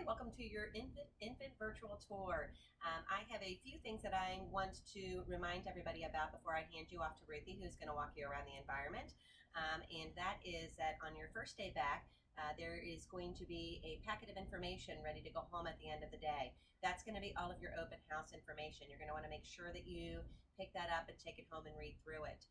welcome to your infant virtual tour. I have a few things that I want to remind everybody about before I hand you off to Ruthie, who's going to walk you around the environment. And that is that on your first day back, there is going to be a packet of information ready to go home at the end of the day. That's going to be all of your open house information. You're going to want to make sure that you pick that up and take it home and read through it.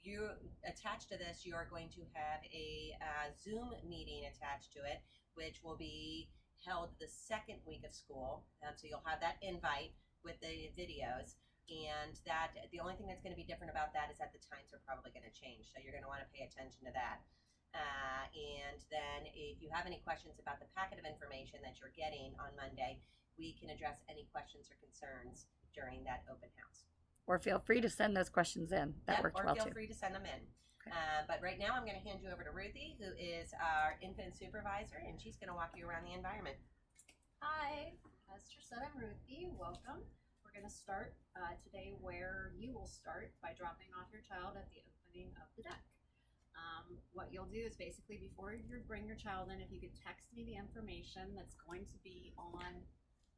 You attached to this, you are going to have a Zoom meeting attached to it, which will be held the second week of school. So you'll have that invite with the videos. And that the only thing that's going to be different about that is that the times are probably going to change. So you're going to want to pay attention to that. And then if you have any questions about the packet of information that you're getting on Monday, we can address any questions or concerns during that open house. Or feel free to send those questions in. That worked well too. Or feel free to send them in. But right now I'm going to hand you over to Ruthie, who is our infant supervisor, and she's going to walk you around the environment. Hi, as Trish said, I'm Ruthie. Welcome. We're going to start today where you will start by dropping off your child at the opening of the deck. What you'll do is basically before you bring your child in, if you could text me the information that's going to be on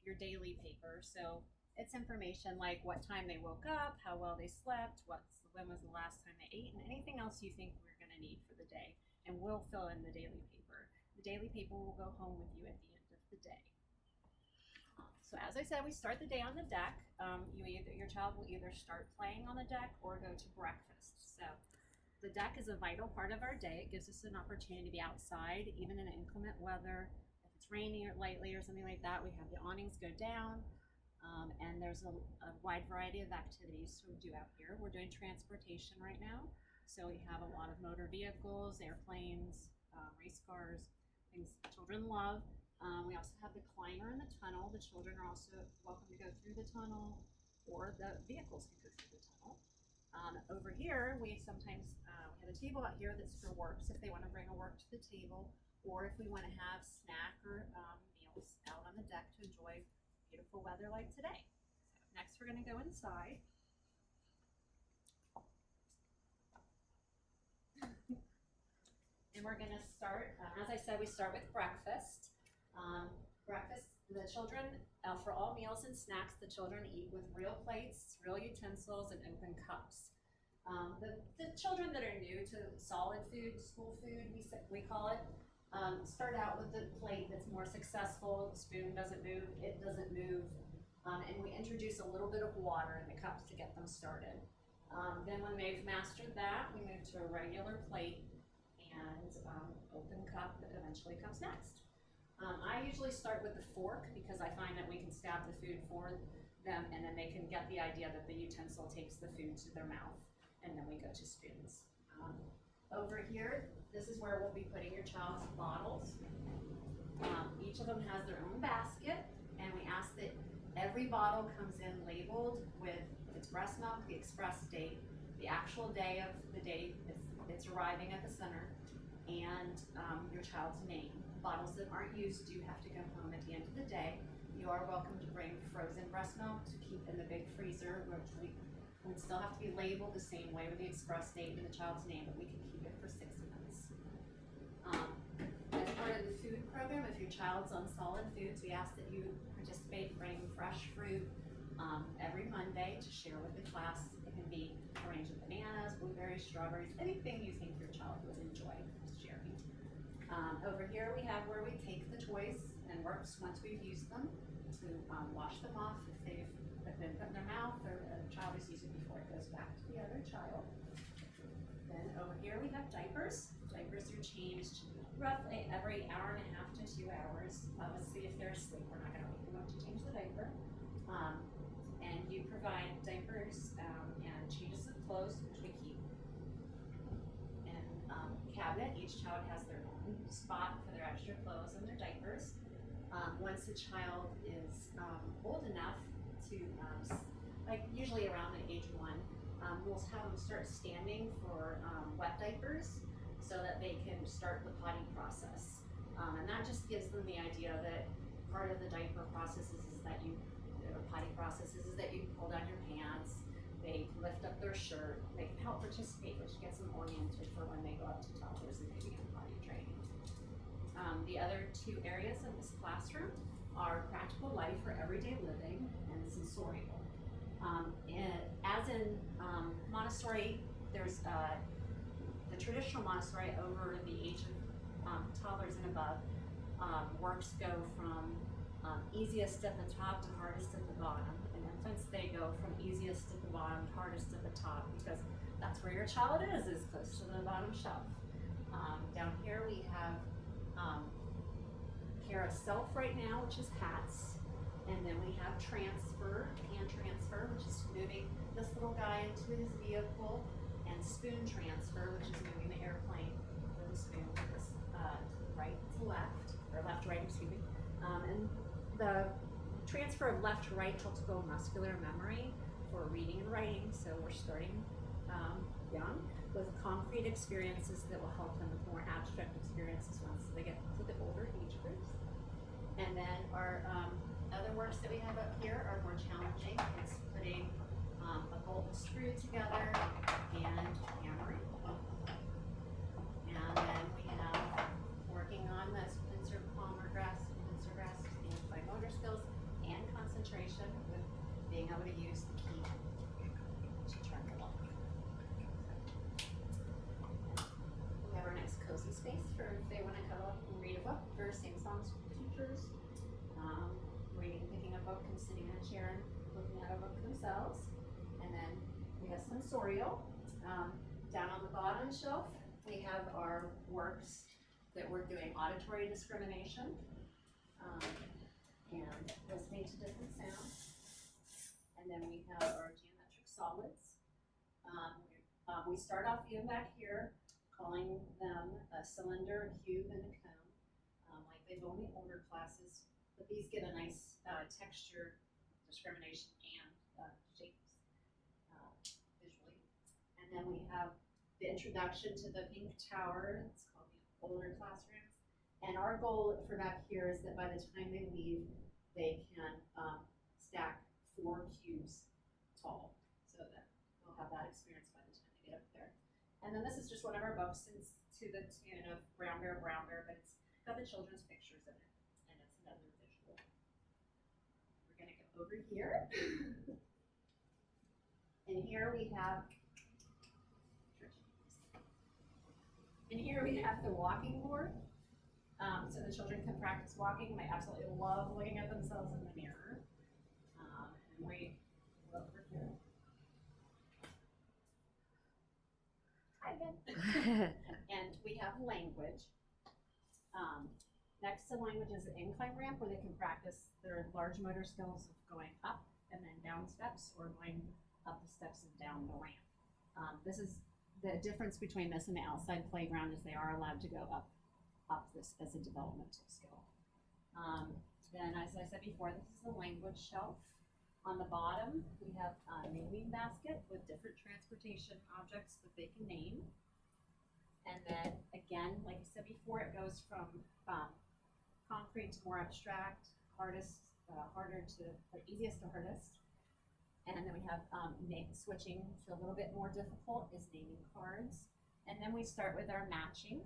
your daily paper. So it's information like what time they woke up, how well they slept, when was the last time they ate, and anything else you think we're going to need for the day. And we'll fill in the daily paper. The daily paper will go home with you at the end of the day. So as I said, we start the day on the deck. Your child will either start playing on the deck or go to breakfast. So the deck is a vital part of our day. It gives us an opportunity to be outside, even in inclement weather. If it's raining or lightly or something like that, we have the awnings go down. And there's a wide variety of activities to do out here. We're doing transportation right now. So we have a lot of motor vehicles, airplanes, race cars, things children love. We also have the climber in the tunnel. The children are also welcome to go through the tunnel, or the vehicles can go through the tunnel. Over here, we sometimes have a table out here that's for works if they want to bring a work to the table, or if we want to have snack or meals out on the deck to enjoy beautiful weather like today. So next we're going to go inside. And we're going to start, as I said, we start with breakfast. Breakfast, the children, for all meals and snacks, the children eat with real plates, real utensils, and open cups. The children that are new to solid food, school food, we call it, start out with the plate that's more successful. The spoon doesn't move, it doesn't move, and we introduce a little bit of water in the cups to get them started. Then when they've mastered that, we move to a regular plate and open cup that eventually comes next. I usually start with the fork because I find that we can stab the food for them, and then they can get the idea that the utensil takes the food to their mouth, and then we go to spoons. Over here, this is where we'll be putting your child's bottles. Each of them has their own basket, and we ask that every bottle comes in labeled with, if it's breast milk, the express date, the actual day of the day it's arriving at the center, and your child's name. Bottles that aren't used do have to go home at the end of the day. You are welcome to bring frozen breast milk to keep in the big freezer, which would still have to be labeled the same way with the express date and the child's name, but we can keep it for 6 months. As part of the food program, if your child's on solid foods, we ask that you participate, bring fresh fruit every Monday to share with the class. It can be a range of bananas, blueberries, strawberries, anything you think your child would enjoy sharing. Over here we have where we take the toys and works once we've used them to wash them off if they've been put in their mouth or a child has used it before it goes back to the other child. Then over here we have diapers. Diapers are changed roughly every hour and a half to 2 hours. Obviously if they're asleep, we're not going to wake them up to change the diaper. And you provide diapers and changes of clothes, which we keep. And cabinet, each child has their own spot for their extra clothes and their diapers. Once the child is old enough to, like usually around the age 1, we'll have them start standing for wet diapers so that they can start the potty process. And that just gives them the idea that part of the diaper process is that potty process is that you pull down your pants, they lift up their shirt, they can help participate, which gets them oriented for when they go up to toddlers and they begin potty training. The other two areas of this classroom are practical life or everyday living and sensorial. As in Montessori, there's the traditional Montessori over the age of toddlers and above. Works go from easiest at the top to hardest at the bottom. In infants, they go from easiest at the bottom to hardest at the top because that's where your child is close to the bottom shelf. Down here we have care of self right now, which is hats. And then we have transfer, hand transfer, which is moving this little guy into his vehicle, and spoon transfer, which is moving the airplane with a spoon to the right to left, or left to right, excuse me. And the transfer of left to right helps build muscular memory for reading and writing, so we're starting young with concrete experiences that will help them with more abstract experiences once they get to the older age groups. And then our other works that we have up here are more challenging. It's putting a bolt and screw together and hammering. And then we have working on this pincer palmer grasp, pincer grasp, and fine motor skills and concentration with being able to use the key to turn the lock. We have our next cozy space for if they want to cuddle up and read a book or sing songs with teachers. Reading, picking a book and sitting in a chair and looking at a book themselves. And then we have sensorial. Down on the bottom shelf, we have our works that we're doing auditory discrimination and listening to different sounds. And then we have our geometric solids. We start off even back here, calling them a cylinder, a cube, and a cone, like they do in the older classes. But these get a nice texture discrimination and shapes visually. And then we have the introduction to the pink tower. It's called the older classrooms. And our goal for back here is that by the time they leave, they can stack 4 cubes tall, so that they'll have that experience by the time they get up there. And then this is just one of our books, and it's to the tune of Brown Bear, but it's got the children's pictures in it, and it's another visual. We're gonna go over here. And here we have the walking board. So the children can practice walking. They absolutely love looking at themselves in the mirror. And we go over here. Hi again. And we have language. Next to language is an incline ramp where they can practice their large motor skills of going up and then down steps, or going up the steps and down the ramp. This is the difference between this and the outside playground, is they are allowed to go up this as a developmental skill. Then, as I said before, this is the language shelf. On the bottom, we have a naming basket with different transportation objects that they can name. And then again, like I said before, it goes from concrete to more abstract, harder to, or easiest to hardest. And then we have switching to a little bit more difficult is naming cards. And then we start with our matching.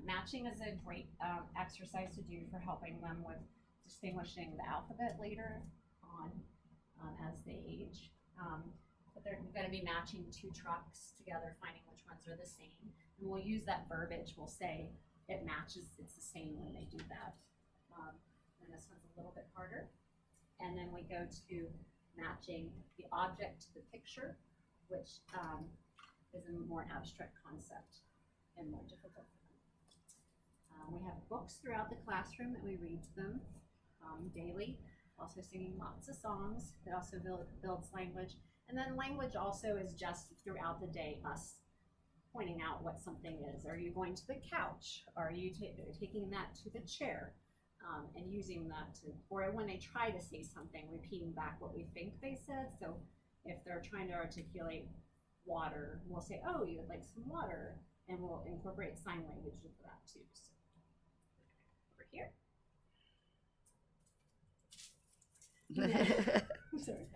Matching is a great exercise to do for helping them with distinguishing the alphabet later on as they age. But they're going to be matching 2 trucks together, finding which ones are the same. And we'll use that verbiage. We'll say it matches, it's the same when they do that. And this one's a little bit harder. And then we go to matching the object to the picture, which is a more abstract concept and more difficult for them. We have books throughout the classroom that we read to them daily, also singing lots of songs. It also builds language. And then language also is just throughout the day, us pointing out what something is. Are you going to the couch? Are you taking that to the chair? And using that to, or when they try to say something, repeating back what we think they said. So if they're trying to articulate water, we'll say, oh, you would like some water, and we'll incorporate sign language into that too. So over here. Sorry.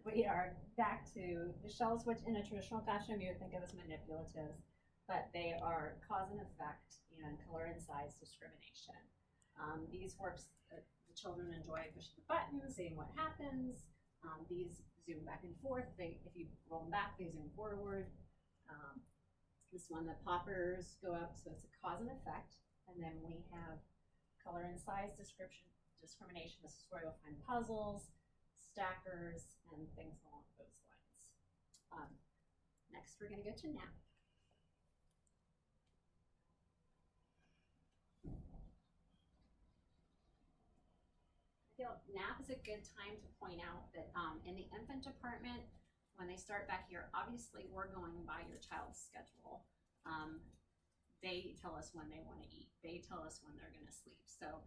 We are back to the shells, which in a traditional classroom you would think of as manipulatives. but they are cause and effect and color and size discrimination. These works the children enjoy pushing the buttons, seeing what happens. These zoom back and forth. If you roll them back, they zoom forward. This one, the poppers go up, so it's a cause and effect. And then we have color and size discrimination. This is where you'll find puzzles, stackers, and things along those lines. Next, we're going to go to nap. I feel nap is a good time to point out that in the infant department, when they start back here, obviously we're going by your child's schedule. They tell us when they want to eat. They tell us when they're going to sleep. So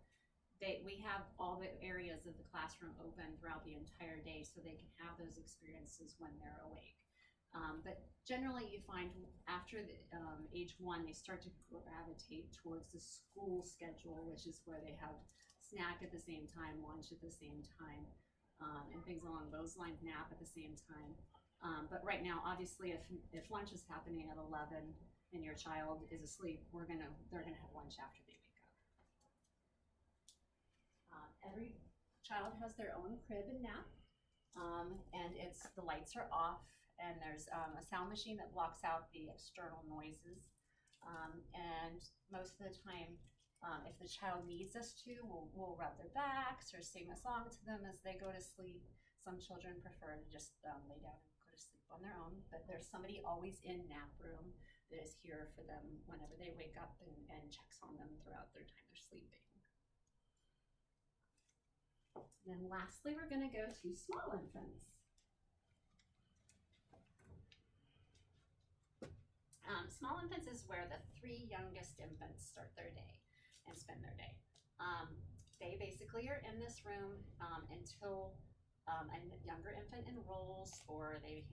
we have all the areas of the classroom open throughout the entire day so they can have those experiences when they're awake. But generally you find after age 1, they start to gravitate towards the school schedule, which is where they have snack at the same time, lunch at the same time, and things along those lines, nap at the same time. But right now, obviously, if lunch is happening at 11 and your child is asleep, they're gonna have lunch after they wake up. Every child has their own crib and nap, and the lights are off, and there's a sound machine that blocks out the external noises. And most of the time, if the child needs us to, we'll rub their backs or sing a song to them as they go to sleep. Some children prefer to just lay down and go to sleep on their own, but there's somebody always in nap room that is here for them whenever they wake up and checks on them throughout their time they're sleeping. And then lastly, we're going to go to small infants. Small infants is where the 3 youngest infants start their day and spend their day. They basically are in this room until a younger infant enrolls, or it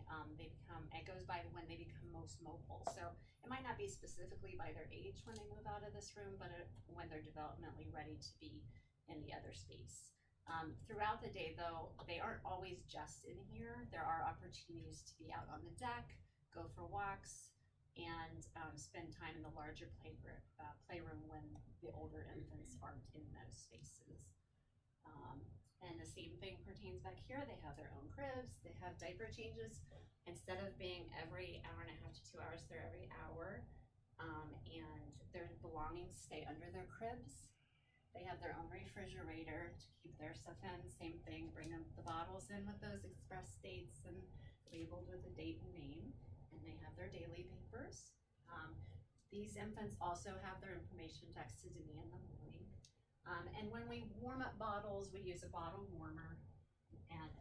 goes by when they become most mobile. So it might not be specifically by their age when they move out of this room, but when they're developmentally ready to be in the other space. Throughout the day, though, they aren't always just in here. There are opportunities to be out on the deck, go for walks, and spend time in the larger playroom when the older infants aren't in those spaces. And the same thing pertains back here. They have their own cribs. They have diaper changes. Instead of being every hour and a half to 2 hours, they're every hour. And their belongings stay under their cribs. They have their own refrigerator to keep their stuff in. Same thing, bring them the bottles in with those express dates and labeled with the date and name. And they have their daily papers. These infants also have their information texted to me in the morning. And when we warm up bottles, we use a bottle warmer and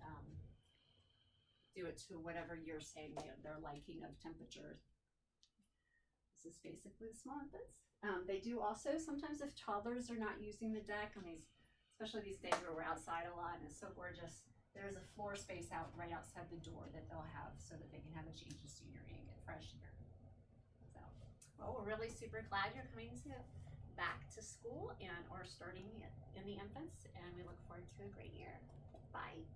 do it to whatever you're saying their liking of temperature. This is basically the small infants. They do also, sometimes if toddlers are not using the deck, and especially these days where we're outside a lot and it's so gorgeous, there's a floor space out right outside the door that they'll have so that they can have a change of scenery and get fresh air. So, well, we're really super glad you're coming back to school or starting in the infants, and we look forward to a great year. Bye.